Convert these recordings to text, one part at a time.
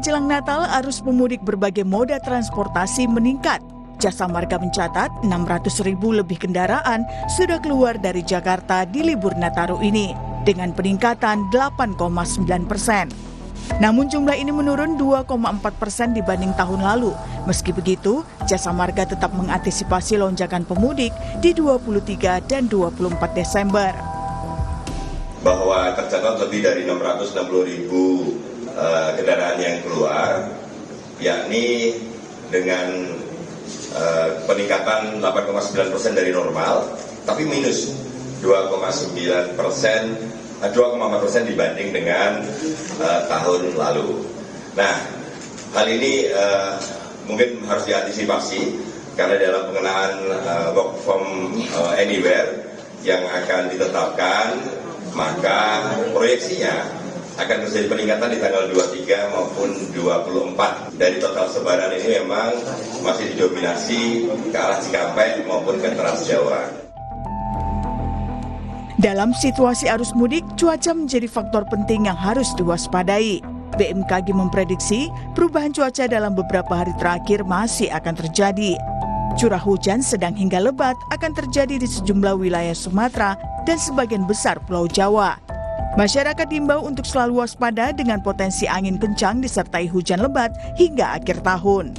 jelang Natal, arus pemudik berbagai moda transportasi meningkat. Jasa Marga mencatat 600.000 lebih kendaraan sudah keluar dari Jakarta di libur Nataru ini dengan peningkatan 8,9%. Namun jumlah ini menurun 2,4% dibanding tahun lalu. Meski begitu, Jasa Marga tetap mengantisipasi lonjakan pemudik di 23 dan 24 Desember. Bahwa tercatat lebih dari 660.000 kendaraan yang keluar, yakni dengan peningkatan 8,9% dari normal, tapi minus 2,4% dibanding dengan tahun lalu. Nah, hal ini mungkin harus diantisipasi karena dalam pengenaan work from anywhere yang akan ditetapkan, maka proyeksinya akan terjadi peningkatan di tanggal 23 maupun 24. Dari total sebaran ini memang masih didominasi ke arah Cikampek maupun ke Trans Jawa. Dalam situasi arus mudik, cuaca menjadi faktor penting yang harus diwaspadai. BMKG memprediksi perubahan cuaca dalam beberapa hari terakhir masih akan terjadi. Curah hujan sedang hingga lebat akan terjadi di sejumlah wilayah Sumatera dan sebagian besar Pulau Jawa. Masyarakat diimbau untuk selalu waspada dengan potensi angin kencang disertai hujan lebat hingga akhir tahun.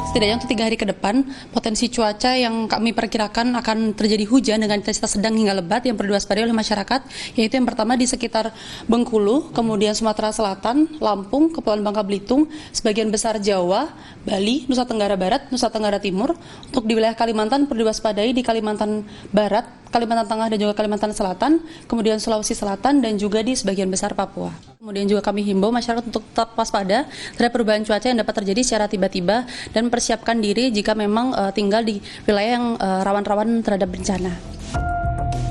Setidaknya untuk 3 hari ke depan, potensi cuaca yang kami perkirakan akan terjadi hujan dengan intensitas sedang hingga lebat yang perlu diwaspadai oleh masyarakat, yaitu yang pertama di sekitar Bengkulu, kemudian Sumatera Selatan, Lampung, Kepulauan Bangka Belitung, sebagian besar Jawa, Bali, Nusa Tenggara Barat, Nusa Tenggara Timur. Untuk di wilayah Kalimantan perlu diwaspadai di Kalimantan Barat, Kalimantan Tengah dan juga Kalimantan Selatan, kemudian Sulawesi Selatan dan juga di sebagian besar Papua. Kemudian juga kami himbau masyarakat untuk tetap waspada terhadap perubahan cuaca yang dapat terjadi secara tiba-tiba dan persiapkan diri jika memang tinggal di wilayah yang rawan-rawan terhadap bencana.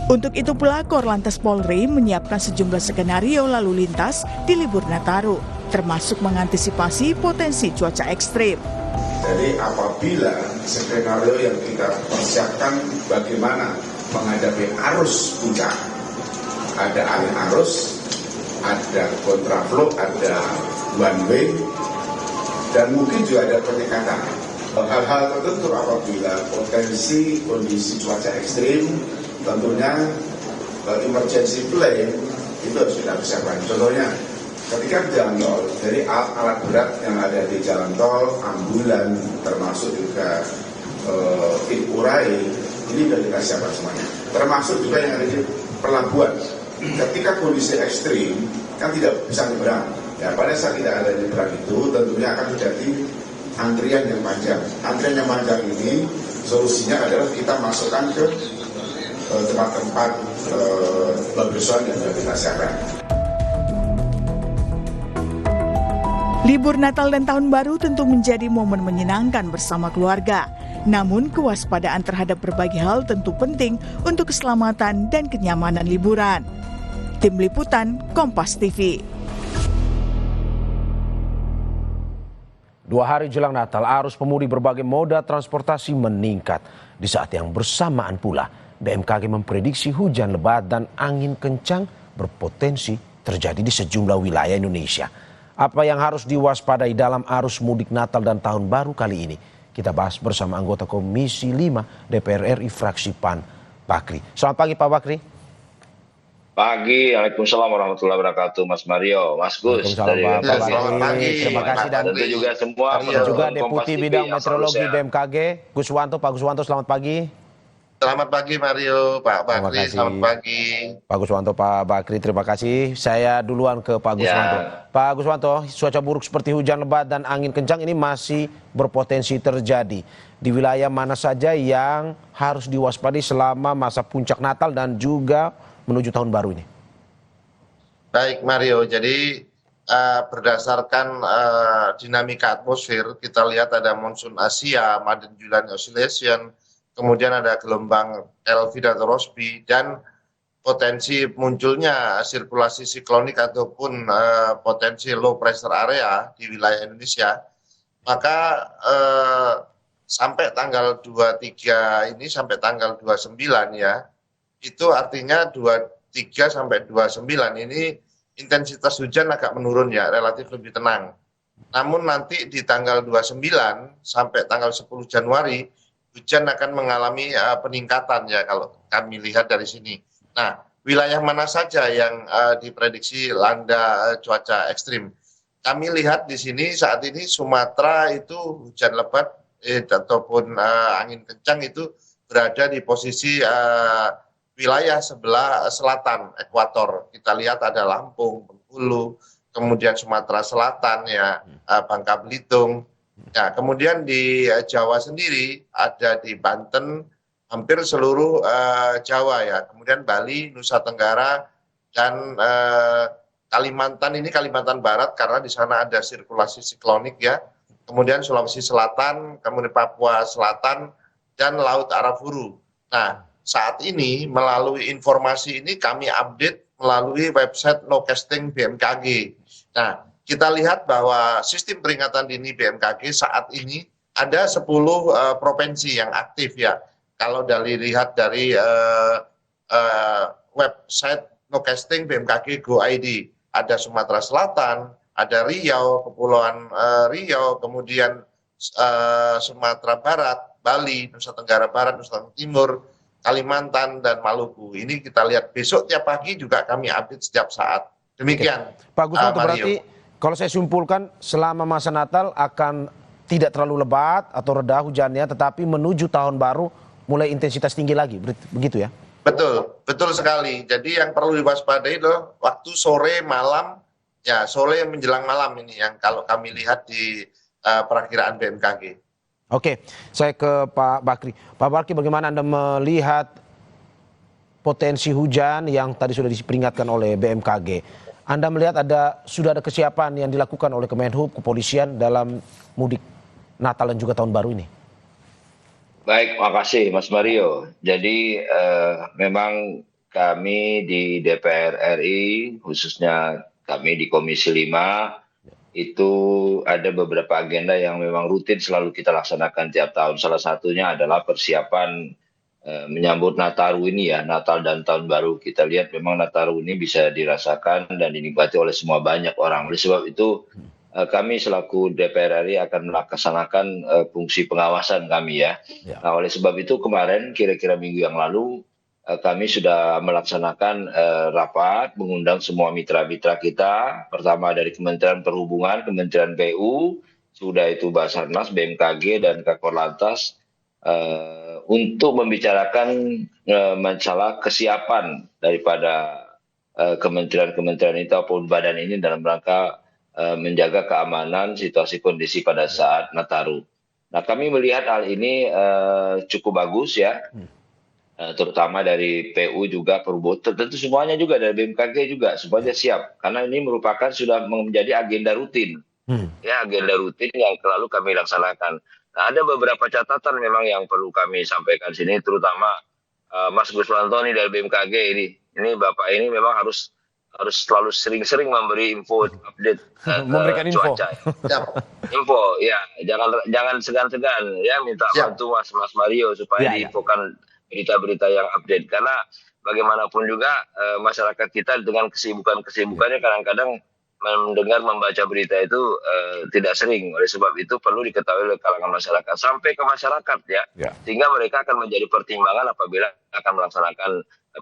Untuk itu pula Korlantas Polri menyiapkan sejumlah skenario lalu lintas di libur Nataru, termasuk mengantisipasi potensi cuaca ekstrim. Jadi apabila skenario yang kita persiapkan bagaimana menghadapi arus puncak, ada alih arus, ada kontraflow, ada one way, dan mungkin juga ada peningkatan. Hal-hal tertentu apabila potensi kondisi cuaca ekstrim, tentunya emergency plan itu harus kita persiapkan. Contohnya, ketika jalan tol, dari alat berat yang ada di jalan tol, ambulan, termasuk juga urai, ini sudah kita siapkan semuanya. Termasuk juga yang ada di pelabuhan. Ketika kondisi ekstrim, kan tidak bisa nyebrang. Ya, pada saat tidak ada nyebrang itu, tentunya akan terjadi antrian yang panjang. Antrian yang panjang ini, solusinya adalah kita masukkan ke tempat-tempat pembersihan yang sudah kita siapkan. Libur Natal dan Tahun Baru tentu menjadi momen menyenangkan bersama keluarga. Namun kewaspadaan terhadap berbagai hal tentu penting untuk keselamatan dan kenyamanan liburan. Tim Liputan, Kompas TV. 2 hari jelang Natal, arus pemudik berbagai moda transportasi meningkat. Di saat yang bersamaan pula, BMKG memprediksi hujan lebat dan angin kencang berpotensi terjadi di sejumlah wilayah Indonesia. Apa yang harus diwaspadai dalam arus mudik Natal dan Tahun Baru kali ini? Kita bahas bersama anggota Komisi 5 DPR RI fraksi PAN, Bakri. Selamat pagi Pak Bakri. Pagi, Waalaikumsalam warahmatullahi wabarakatuh, Mas Mario, Mas Gus. Selamat pagi. Terima kasih dan tentu juga semua. juga Deputi Bidang Meteorologi BMKG, Guswanto. Pak Guswanto, selamat pagi. Selamat pagi Mario, Pak Bakri, selamat pagi. Pak Guswanto, Pak Bakri, terima kasih. Saya duluan ke Pak Guswanto. Pak Guswanto, cuaca buruk seperti hujan lebat dan angin kencang ini masih berpotensi terjadi. Di wilayah mana saja yang harus diwaspadai selama masa puncak Natal dan juga menuju Tahun Baru ini? Baik Mario, jadi berdasarkan dinamika atmosfer, kita lihat ada monsoon Asia, Madden-Julian Oscillation, kemudian ada gelombang Elvira atau Rossby, dan potensi munculnya sirkulasi siklonik ataupun potensi low pressure area di wilayah Indonesia. Maka sampai tanggal 23 ini sampai tanggal 29 ya, itu artinya 23 sampai 29 ini intensitas hujan agak menurun ya, relatif lebih tenang. Namun nanti di tanggal 29 sampai tanggal 10 Januari hujan akan mengalami peningkatan ya kalau kami lihat dari sini. Nah, wilayah mana saja yang diprediksi landa cuaca ekstrim? Kami lihat di sini saat ini Sumatera itu hujan lebat ataupun angin kencang itu berada di posisi wilayah sebelah selatan ekuator. Kita lihat ada Lampung, Bengkulu, kemudian Sumatera Selatan ya, Bangka Belitung. Ya, kemudian di Jawa sendiri ada di Banten, hampir seluruh Jawa ya. Kemudian Bali, Nusa Tenggara dan Kalimantan ini Kalimantan Barat karena di sana ada sirkulasi siklonik ya. Kemudian Sulawesi Selatan, kemudian Papua Selatan dan Laut Arafuru. Nah, saat ini melalui informasi ini kami update melalui website Nocasting BMKG. Nah, kita lihat bahwa sistem peringatan dini BMKG saat ini ada 10 provinsi yang aktif ya. Kalau lihat dari website Nocasting BMKG Go ID, ada Sumatera Selatan, ada Riau, Kepulauan Riau, kemudian Sumatera Barat, Bali, Nusa Tenggara Barat, Nusa Tenggara Timur, Kalimantan, dan Maluku. Ini kita lihat besok tiap pagi juga kami update setiap saat. Demikian. Pak Guswanto, berarti kalau saya simpulkan selama masa Natal akan tidak terlalu lebat atau reda hujannya, tetapi menuju tahun baru mulai intensitas tinggi lagi, begitu ya? Betul, betul sekali. Jadi yang perlu diwaspadai adalah waktu sore malam, ya sore menjelang malam ini yang kalau kami lihat di perakiraan BMKG. Oke, saya ke Pak Bakri. Pak Bakri, bagaimana Anda melihat potensi hujan yang tadi sudah diperingatkan oleh BMKG? Anda melihat sudah ada kesiapan yang dilakukan oleh Kemenhub, kepolisian dalam mudik Natal dan juga Tahun Baru ini? Baik, makasih Mas Mario. Jadi memang kami di DPR RI, khususnya kami di Komisi 5, itu ada beberapa agenda yang memang rutin selalu kita laksanakan tiap tahun. Salah satunya adalah persiapan menyambut Nataru ini ya, Natal dan Tahun Baru. Kita lihat memang Nataru ini bisa dirasakan dan dinikmati oleh semua banyak orang. Oleh sebab itu kami selaku DPR RI akan melaksanakan fungsi pengawasan kami ya. Nah, oleh sebab itu kemarin kira-kira minggu yang lalu kami sudah melaksanakan rapat mengundang semua mitra-mitra kita. Pertama dari Kementerian Perhubungan, Kementerian PU, sudah itu Basarnas, BMKG dan Kakor Lantas untuk membicarakan masalah kesiapan daripada kementerian-kementerian itu ataupun badan ini dalam rangka menjaga keamanan situasi kondisi pada saat Nataru. Nah, kami melihat hal ini cukup bagus ya, terutama dari PU juga Perhubungan, tentu semuanya juga dari BMKG juga semuanya siap karena ini merupakan sudah menjadi agenda rutin, ya agenda rutin yang selalu kami laksanakan. Nah, ada beberapa catatan memang yang perlu kami sampaikan sini, terutama Mas Guswanto nih dari BMKG ini Bapak ini memang harus selalu sering-sering memberi info update memberikan info. Cuaca. Info ya, jangan segan-segan ya minta bantu Mas Mario supaya diinfokan berita-berita yang update karena bagaimanapun juga masyarakat kita dengan kesibukannya kadang-kadang mendengar membaca berita itu tidak sering. Oleh sebab itu perlu diketahui oleh kalangan masyarakat sampai ke masyarakat ya. Sehingga mereka akan menjadi pertimbangan apabila akan melaksanakan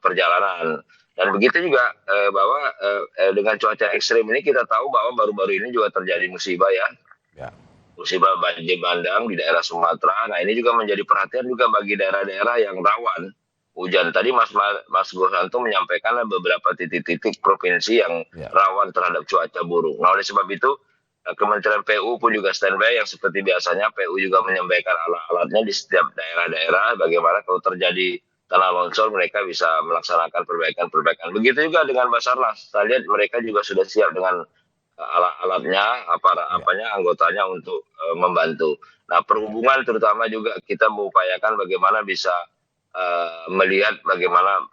perjalanan. Dan begitu juga bahwa dengan cuaca ekstrim ini kita tahu bahwa baru-baru ini juga terjadi musibah ya. Musibah banjir bandang di daerah Sumatera. Nah, ini juga menjadi perhatian juga bagi daerah-daerah yang rawan hujan. Tadi Mas Guswanto menyampaikan beberapa titik-titik provinsi yang rawan terhadap cuaca buruk. Nah, oleh sebab itu Kementerian PU pun juga standby yang seperti biasanya PU juga menyampaikan alat-alatnya di setiap daerah-daerah bagaimana kalau terjadi tanah longsor mereka bisa melaksanakan perbaikan. Begitu juga dengan Basarnas. Saya lihat mereka juga sudah siap dengan alat-alatnya, anggotanya untuk membantu. Nah, perhubungan terutama juga kita mengupayakan bagaimana bisa melihat bagaimana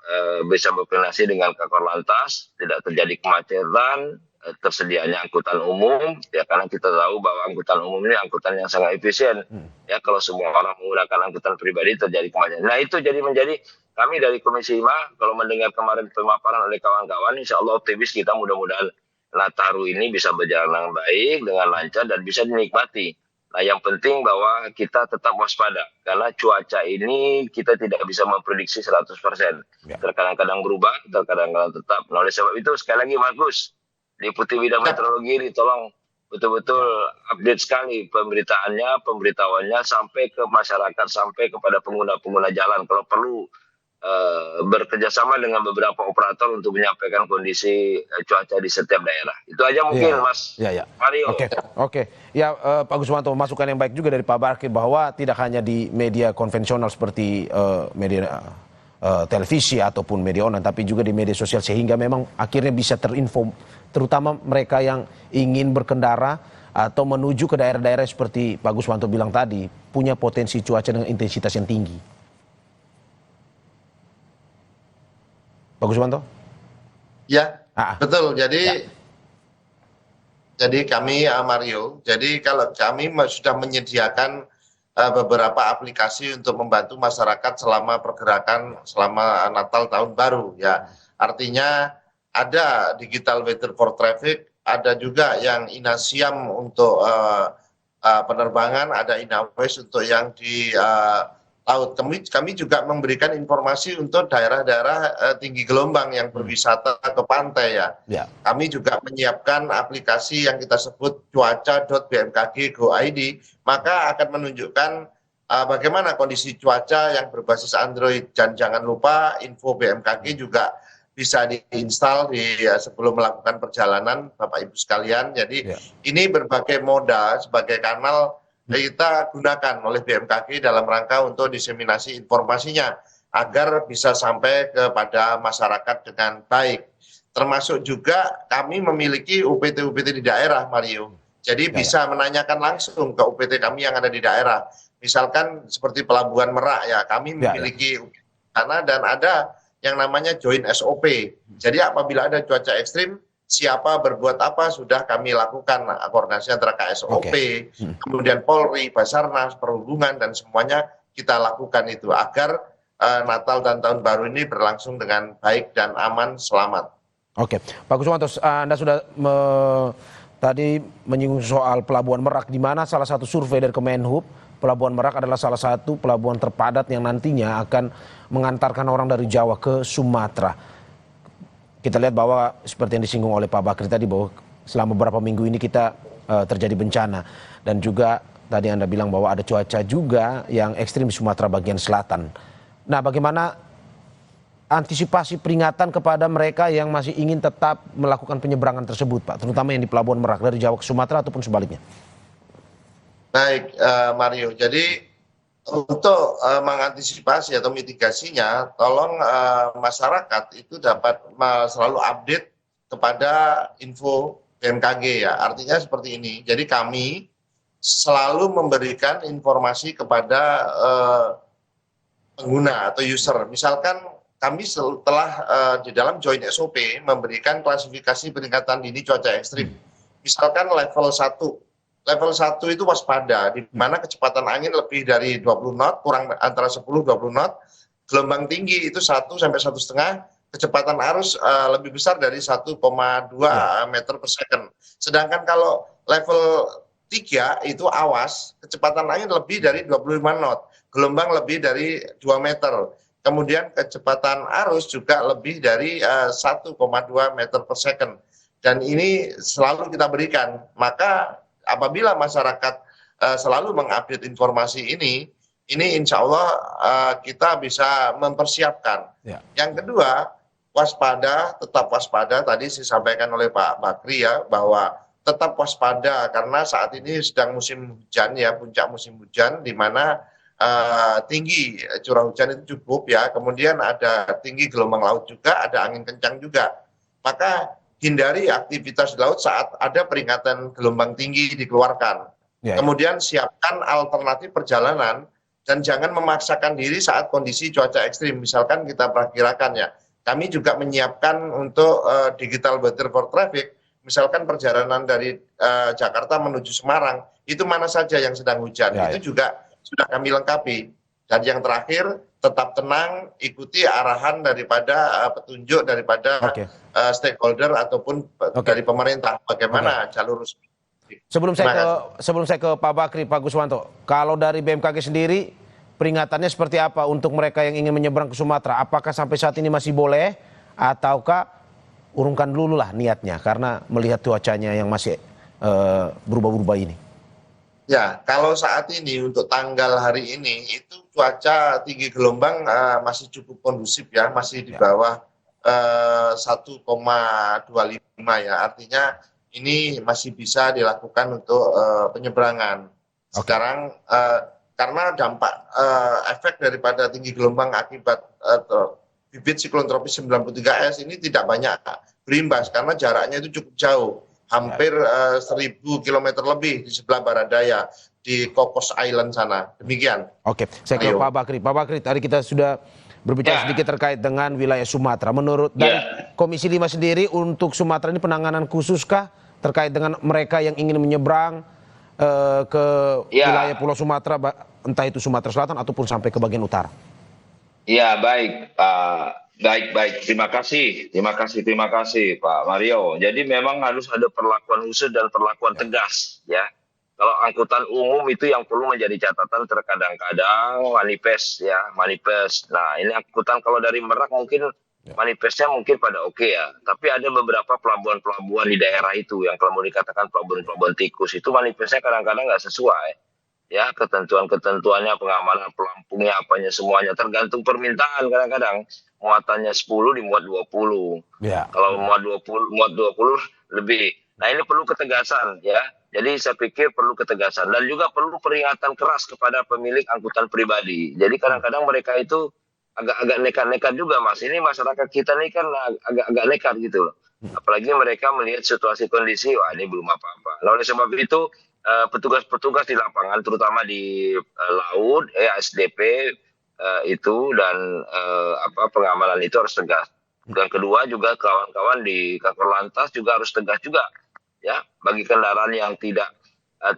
bisa berkoordinasi dengan Kakor Lantas, tidak terjadi kemacetan, tersedianya angkutan umum, ya karena kita tahu bahwa angkutan umum ini angkutan yang sangat efisien. Ya kalau semua orang menggunakan angkutan pribadi terjadi kemacetan. Nah itu menjadi kami dari Komisi 5 kalau mendengar kemarin pemaparan oleh kawan-kawan, insya Allah optimis kita mudah-mudahan Nataru ini bisa berjalan dengan baik, dengan lancar, dan bisa dinikmati. Nah, yang penting bahwa kita tetap waspada, karena cuaca ini kita tidak bisa memprediksi 100%. Ya. Terkadang-kadang berubah, terkadang-kadang tetap. Nah, oleh sebab itu, sekali lagi Mas Gus, Deputi Bidang Meteorologi ini tolong betul-betul update sekali pemberitahuannya sampai ke masyarakat, sampai kepada pengguna-pengguna jalan. Kalau perlu bekerja sama dengan beberapa operator untuk menyampaikan kondisi cuaca di setiap daerah. Itu aja mungkin, Mas Mario. Oke. Ya, Pak Guswanto, masukan yang baik juga dari Pak Bakri bahwa tidak hanya di media konvensional seperti media televisi ataupun media online, tapi juga di media sosial, sehingga memang akhirnya bisa terinfo, terutama mereka yang ingin berkendara atau menuju ke daerah-daerah seperti Pak Guswanto bilang tadi, punya potensi cuaca dengan intensitas yang tinggi. Pak Guswanto? Ya, betul. Jadi kami Mario, jadi kalau kami sudah menyediakan beberapa aplikasi untuk membantu masyarakat selama pergerakan selama Natal tahun baru ya. Artinya ada digital weather for traffic, ada juga yang Inasiam untuk penerbangan, ada Inaways untuk yang di laut. Kami juga memberikan informasi untuk daerah-daerah tinggi gelombang yang berwisata ke pantai ya. Kami juga menyiapkan aplikasi yang kita sebut cuaca.bmkg.go.id, maka akan menunjukkan bagaimana kondisi cuaca yang berbasis Android. Dan jangan lupa info BMKG juga bisa diinstal sebelum melakukan perjalanan, Bapak Ibu sekalian. Jadi ini berbagai moda sebagai kanal kita gunakan oleh BMKG dalam rangka untuk diseminasi informasinya agar bisa sampai kepada masyarakat dengan baik. Termasuk juga kami memiliki UPT-UPT di daerah, Mario. Jadi bisa menanyakan langsung ke UPT kami yang ada di daerah. Misalkan seperti Pelabuhan Merak ya, kami memiliki sana, dan ada yang namanya Join SOP. Jadi apabila ada cuaca ekstrim, siapa berbuat apa sudah kami lakukan koordinasi antara KSOP, kemudian Polri, Basarnas, Perhubungan, dan semuanya kita lakukan itu agar Natal dan Tahun Baru ini berlangsung dengan baik dan aman, selamat. Oke, Pak Guswanto, Anda sudah tadi menyinggung soal Pelabuhan Merak, di mana salah satu survei dari Kemenhub, Pelabuhan Merak adalah salah satu pelabuhan terpadat yang nantinya akan mengantarkan orang dari Jawa ke Sumatera. Kita lihat bahwa seperti yang disinggung oleh Pak Bakri tadi, bahwa selama beberapa minggu ini kita terjadi bencana. Dan juga tadi Anda bilang bahwa ada cuaca juga yang ekstrim di Sumatera bagian selatan. Nah, bagaimana antisipasi peringatan kepada mereka yang masih ingin tetap melakukan penyeberangan tersebut, Pak? Terutama yang di Pelabuhan Merak, dari Jawa ke Sumatera ataupun sebaliknya. Baik, Mario. Jadi untuk mengantisipasi atau mitigasinya, tolong masyarakat itu dapat selalu update kepada info BMKG ya. Artinya seperti ini. Jadi kami selalu memberikan informasi kepada pengguna atau user. Misalkan kami setelah di dalam Join SOP memberikan klasifikasi peringatan dini cuaca ekstrim. Misalkan level 1. Level 1 itu waspada, di mana kecepatan angin lebih dari 20 knot, kurang antara 10-20 knot, gelombang tinggi itu 1 sampai 1,5, kecepatan arus lebih besar dari 1,2 meter per second. Sedangkan kalau level 3 itu awas, kecepatan angin lebih dari 25 knot, gelombang lebih dari 2 meter. Kemudian kecepatan arus juga lebih dari 1,2 meter per second. Dan ini selalu kita berikan. Maka apabila masyarakat selalu mengupdate informasi ini insya Allah kita bisa mempersiapkan. Yang kedua, waspada, tetap waspada. Tadi disampaikan oleh Pak Bakri ya, bahwa tetap waspada karena saat ini sedang musim hujan ya, puncak musim hujan, di mana tinggi curah hujan itu cukup ya, kemudian ada tinggi gelombang laut juga, ada angin kencang juga. Maka hindari aktivitas di laut saat ada peringatan gelombang tinggi dikeluarkan. Kemudian siapkan alternatif perjalanan dan jangan memaksakan diri saat kondisi cuaca ekstrim. Misalkan kita perkirakan ya, kami juga menyiapkan untuk digital weather for traffic. Misalkan perjalanan dari Jakarta menuju Semarang, itu mana saja yang sedang hujan, itu juga sudah kami lengkapi. Dan yang terakhir, tetap tenang, ikuti arahan daripada petunjuk daripada stakeholder ataupun dari pemerintah bagaimana jalur resmi. Sebelum saya ke Pak Bakri, Pak Guswanto, kalau dari BMKG sendiri peringatannya seperti apa untuk mereka yang ingin menyeberang ke Sumatera? Apakah sampai saat ini masih boleh ataukah urungkan dulu lah niatnya karena melihat cuacanya yang masih berubah-ubah ini? Ya, kalau saat ini untuk tanggal hari ini itu cuaca tinggi gelombang masih cukup kondusif ya, masih di bawah 1,25 ya. Artinya ini masih bisa dilakukan untuk penyeberangan. Sekarang karena dampak efek daripada tinggi gelombang akibat bibit siklon tropis 93S ini tidak banyak berimbas karena jaraknya itu cukup jauh. Hampir 1.000 km lebih di sebelah barat daya di Cocos Island sana. Demikian. Oke, saya ke Pak Bakri. Pak Bakri, tadi kita sudah berbicara sedikit terkait dengan wilayah Sumatera. Menurut dari Komisi 5 sendiri untuk Sumatera ini penanganan khususkah terkait dengan mereka yang ingin menyeberang ke wilayah Pulau Sumatera, entah itu Sumatera Selatan ataupun sampai ke bagian utara? Ya, baik, Pak. Baik. Terima kasih Pak Mario. Jadi memang harus ada perlakuan khusus dan perlakuan tegas, ya. Kalau angkutan umum itu yang perlu menjadi catatan terkadang-kadang manifest. Nah, ini angkutan kalau dari Merak mungkin manifestnya mungkin pada oke ya. Tapi ada beberapa pelabuhan-pelabuhan di daerah itu yang kalau mau dikatakan pelabuhan-pelabuhan tikus itu manifestnya kadang-kadang nggak sesuai. Ya, ketentuannya, pengamanan pelampungnya, apanya semuanya tergantung permintaan. Kadang-kadang muatannya 10 dimuat 20. Kalau muat 20 lebih. Nah, ini perlu ketegasan ya. Jadi saya pikir perlu ketegasan dan juga perlu peringatan keras kepada pemilik angkutan pribadi. Jadi kadang-kadang mereka itu agak nekat-nekat juga, Mas. Ini masyarakat kita nih kan agak nekat gitu loh. Apalagi mereka melihat situasi kondisi, wah ini belum apa-apa. Nah, oleh sebab itu petugas-petugas di lapangan terutama di laut, SDP itu dan pengamanan itu harus tegas. Dan kedua juga kawan-kawan di Kakor Lantas juga harus tegas juga ya bagi kendaraan yang tidak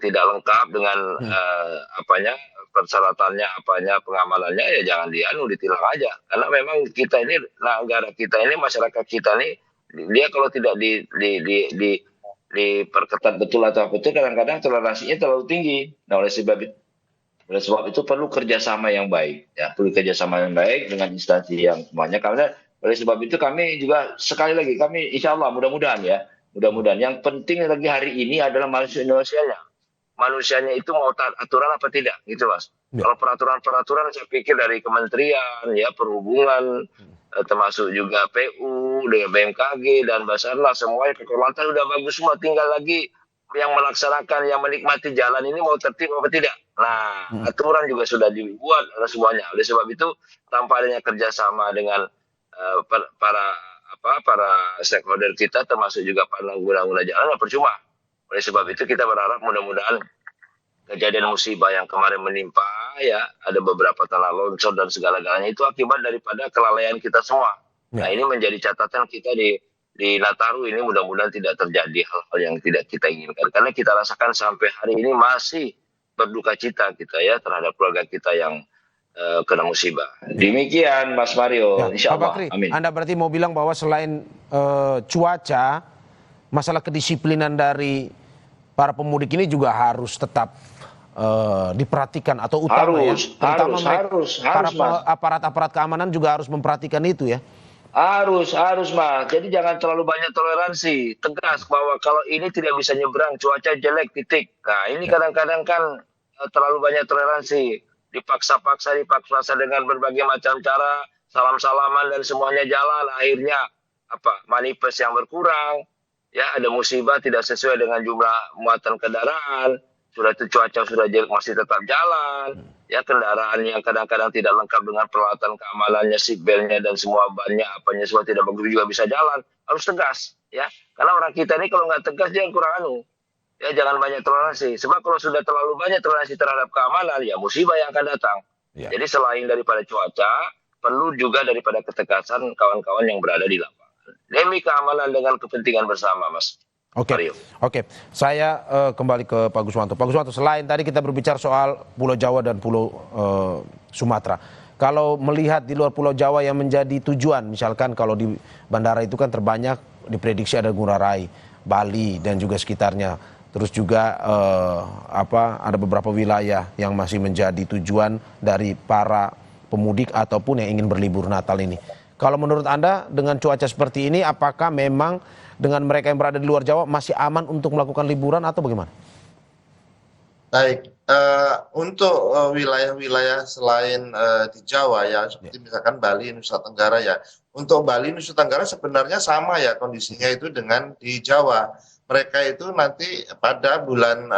lengkap dengan persyaratannya pengamanannya ya jangan ditilang aja karena memang kita ini negara kita ini masyarakat kita ini dia kalau tidak diperketat betul atau apa itu kadang-kadang toleransinya terlalu tinggi. Nah oleh sebab itu perlu kerjasama yang baik ya, perlu kerjasama yang baik dengan instansi yang semuanya. Karena oleh sebab itu kami juga sekali lagi kami insya Allah mudah-mudahan yang penting lagi hari ini adalah manusianya itu mau taat aturan apa tidak gitu Mas. Kalau peraturan saya pikir dari kementerian ya perhubungan termasuk juga PU dengan BMKG dan Basarnas semuanya kekelantan udah bagus semua, tinggal lagi yang melaksanakan yang menikmati jalan ini mau tertib apa tidak. Nah aturan juga sudah dibuat semuanya. Oleh sebab itu tanpa adanya kerjasama dengan para stakeholder kita termasuk juga para pengguna jalan percuma. Oleh sebab itu kita berharap mudah-mudahan kejadian musibah yang kemarin menimpa ya ada beberapa tanah longsor dan segala-galanya itu akibat daripada kelalaian kita semua. Nah ini menjadi catatan kita di Nataru ini mudah-mudahan tidak terjadi hal-hal yang tidak kita inginkan karena kita rasakan sampai hari ini masih berduka cita kita ya terhadap keluarga kita yang kena musibah. Demikian Mas Mario, insya Allah. Pak Bakri, amin. Anda berarti mau bilang bahwa selain cuaca, masalah kedisiplinan dari para pemudik ini juga harus tetap diperhatikan atau utama terutama para aparat-aparat keamanan juga harus memperhatikan itu ya. Harus Mas. Jadi jangan terlalu banyak toleransi. Tegas bahwa kalau ini tidak bisa nyebrang, cuaca jelek, titik. Nah ini kadang-kadang kan terlalu banyak toleransi. Dipaksa dengan berbagai macam cara, salam-salaman dan semuanya jalan. Akhirnya manifest yang berkurang. Ya ada musibah tidak sesuai dengan jumlah muatan kendaraan. Sudah itu cuaca sudah jelek masih tetap jalan. Ya kendaraan yang kadang-kadang tidak lengkap dengan peralatan keamanannya, seatbeltnya dan semua bannya apanya semua tidak bagus juga bisa jalan. Harus tegas ya. Karena orang kita ini kalau nggak tegas dia kurang ya jangan banyak toleransi. Sebab kalau sudah terlalu banyak toleransi terhadap keamanan ya musibah yang akan datang. Ya. Jadi selain daripada cuaca perlu juga daripada ketegasan kawan-kawan yang berada di lapangan. Demi keamanan dengan kepentingan bersama Mas. Oke. Saya kembali ke Pak Guswanto. Pak Guswanto, selain tadi kita berbicara soal Pulau Jawa dan Pulau Sumatera, Kalau melihat di luar Pulau Jawa yang menjadi tujuan, misalkan kalau di bandara itu kan terbanyak diprediksi ada Ngurah Rai, Bali dan juga sekitarnya. Terus juga ada beberapa wilayah yang masih menjadi tujuan dari para pemudik ataupun yang ingin berlibur Natal ini. Kalau menurut Anda dengan cuaca seperti ini, apakah memang dengan mereka yang berada di luar Jawa masih aman untuk melakukan liburan atau bagaimana? Baik, untuk wilayah-wilayah selain di Jawa ya, seperti misalkan Bali, Nusa Tenggara ya. Untuk Bali, Nusa Tenggara sebenarnya sama ya kondisinya itu dengan di Jawa. Mereka itu nanti pada bulan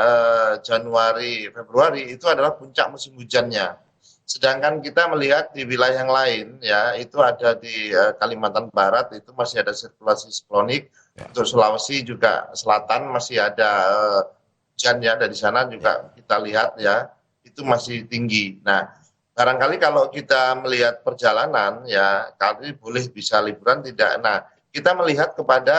Januari, Februari itu adalah puncak musim hujannya. Sedangkan kita melihat di wilayah yang lain ya, itu ada di Kalimantan Barat itu masih ada sirkulasi siklonik. Untuk Sulawesi juga Selatan masih ada hujan ya, dari sana juga kita lihat ya itu masih tinggi. Nah, barangkali kalau kita melihat perjalanan ya kali boleh bisa liburan tidak. Nah, kita melihat kepada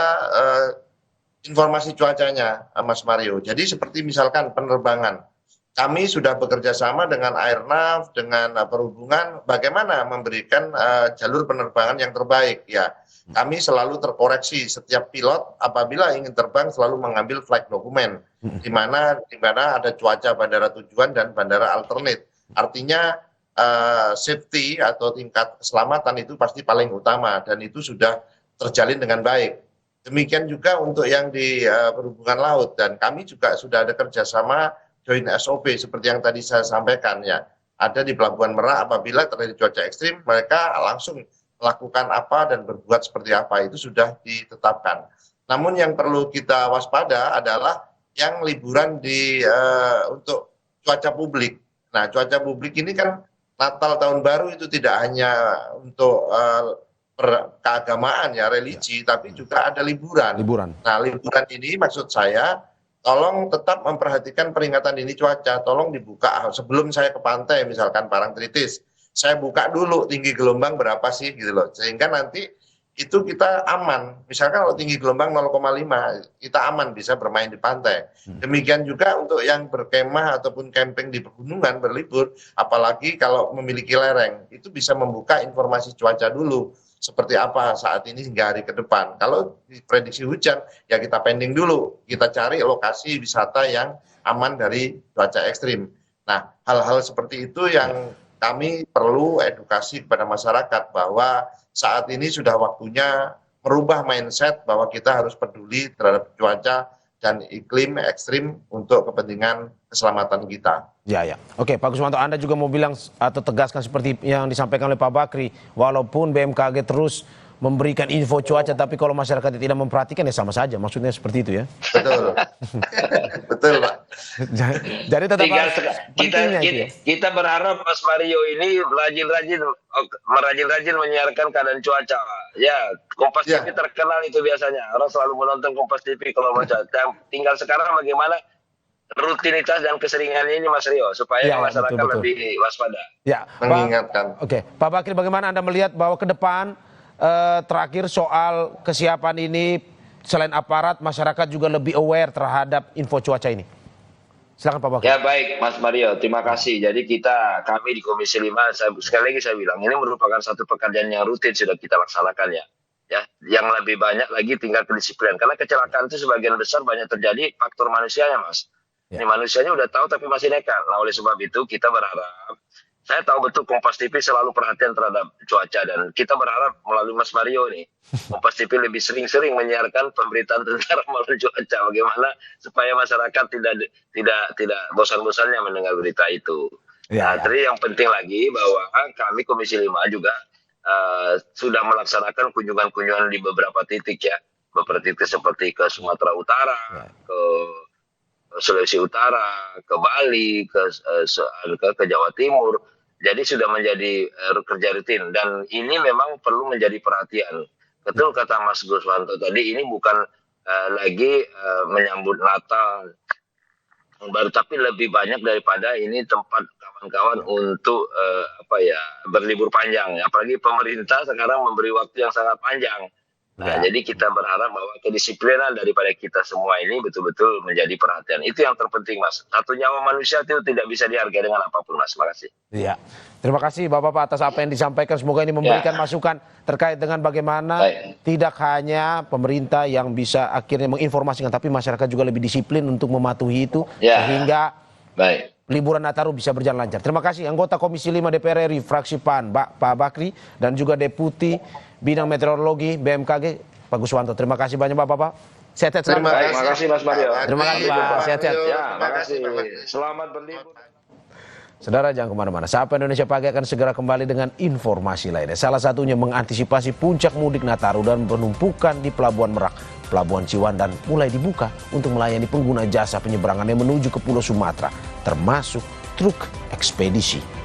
informasi cuacanya, Mas Mario. Jadi seperti misalkan penerbangan, kami sudah bekerja sama dengan Airnav, dengan perhubungan, bagaimana memberikan jalur penerbangan yang terbaik ya. Kami selalu terkoreksi setiap pilot apabila ingin terbang selalu mengambil flight document di mana ada cuaca bandara tujuan dan bandara alternate. Artinya safety atau tingkat keselamatan itu pasti paling utama dan itu sudah terjalin dengan baik. Demikian juga untuk yang di perhubungan laut dan kami juga sudah ada kerjasama joint SOP seperti yang tadi saya sampaikan ya. Ada di Pelabuhan Merak apabila terjadi cuaca ekstrim mereka langsung melakukan apa dan berbuat seperti apa itu sudah ditetapkan. Namun yang perlu kita waspada adalah yang liburan di untuk cuaca publik. Nah, cuaca publik ini kan Natal Tahun Baru itu tidak hanya untuk keagamaan ya religi, tapi juga ada liburan. Nah, liburan ini maksud saya tolong tetap memperhatikan peringatan dini cuaca, tolong dibuka sebelum saya ke pantai misalkan Parangtritis. Saya buka dulu tinggi gelombang berapa sih gitu loh. Sehingga nanti itu kita aman. Misalkan kalau tinggi gelombang 0,5 kita aman bisa bermain di pantai. Demikian juga untuk yang berkemah ataupun camping di pegunungan berlibur, apalagi kalau memiliki lereng, itu bisa membuka informasi cuaca dulu. Seperti apa saat ini hingga hari ke depan. Kalau diprediksi hujan, ya kita pending dulu. Kita cari lokasi wisata yang aman dari cuaca ekstrim. Nah, hal-hal seperti itu yang kami perlu edukasi kepada masyarakat bahwa saat ini sudah waktunya merubah mindset bahwa kita harus peduli terhadap cuaca dan iklim ekstrim untuk kepentingan keselamatan kita. Ya. Oke, Pak Guswanto, Anda juga mau bilang atau tegaskan seperti yang disampaikan oleh Pak Bakri, walaupun BMKG terus memberikan info cuaca, tapi kalau masyarakat tidak memperhatikan ya sama saja, maksudnya seperti itu ya? Betul, betul Pak. Jadi tetap kita berharap Mas Mario ini rajin-rajin menyiarkan keadaan cuaca. Ya, Kompas TV terkenal itu biasanya. Orang selalu menonton Kompas TV kalau mau cuaca. Tinggal sekarang bagaimana rutinitas dan keseringannya ini Mas Rio supaya masyarakat betul. Lebih waspada. Ya, mengingatkan. Oke, Pak Bakri, bagaimana Anda melihat bahwa ke depan terakhir soal kesiapan ini selain aparat, masyarakat juga lebih aware terhadap info cuaca ini? Silakan Pak Bakri. Ya baik Mas Mario, terima kasih. Jadi kami di Komisi 5, sekali lagi saya bilang, ini merupakan satu pekerjaan yang rutin sudah kita laksanakan ya. Yang lebih banyak lagi tinggal kedisiplinan. Karena kecelakaan itu sebagian besar banyak terjadi faktor manusianya Mas. Ini manusianya udah tahu tapi masih nekat. Nah oleh sebab itu kita berharap, saya tahu betul Kompas TV selalu perhatian terhadap cuaca dan kita berharap melalui Mas Mario ini Kompas TV lebih sering-sering menyiarkan pemberitaan tentang ramalan cuaca bagaimana supaya masyarakat tidak bosan-bosannya mendengar berita itu. Jadi yang penting lagi bahwa kami Komisi 5 juga sudah melaksanakan kunjungan-kunjungan di beberapa titik ya, beberapa titik seperti ke Sumatera Utara, ke Sulawesi Utara, ke Bali, ke Jawa Timur. Jadi sudah menjadi kerja rutin dan ini memang perlu menjadi perhatian. Betul kata Mas Guswanto tadi, ini bukan lagi menyambut Natal baru, tapi lebih banyak daripada ini tempat kawan-kawan untuk berlibur panjang. Apalagi pemerintah sekarang memberi waktu yang sangat panjang. Nah, jadi kita berharap bahwa kedisiplinan daripada kita semua ini betul-betul menjadi perhatian. Itu yang terpenting, Mas. Satu nyawa manusia itu tidak bisa dihargai dengan apapun, Mas. Terima kasih. Iya. Terima kasih Bapak-Bapak atas apa yang disampaikan. Semoga ini memberikan masukan terkait dengan bagaimana tidak hanya pemerintah yang bisa akhirnya menginformasikan, tapi masyarakat juga lebih disiplin untuk mematuhi itu sehingga liburan Nataru bisa berjalan lancar. Terima kasih anggota Komisi 5 DPR RI fraksi PAN Pak Bakri dan juga Deputi Bidang Meteorologi BMKG Pak Guswanto. Terima kasih banyak Bapak-Bapak. Sehat-sehat selalu. Terima kasih Mas Mario. Terima kasih Pak. Sehat-sehat. Ya, terima kasih. Selamat berlibur. Saudara jangan kemana-mana. Sapa Indonesia Pagi akan segera kembali dengan informasi lainnya. Salah satunya mengantisipasi puncak mudik Nataru dan penumpukan di Pelabuhan Merak. Pelabuhan Ciwandan mulai dibuka untuk melayani pengguna jasa penyeberangan yang menuju ke Pulau Sumatera, termasuk truk ekspedisi.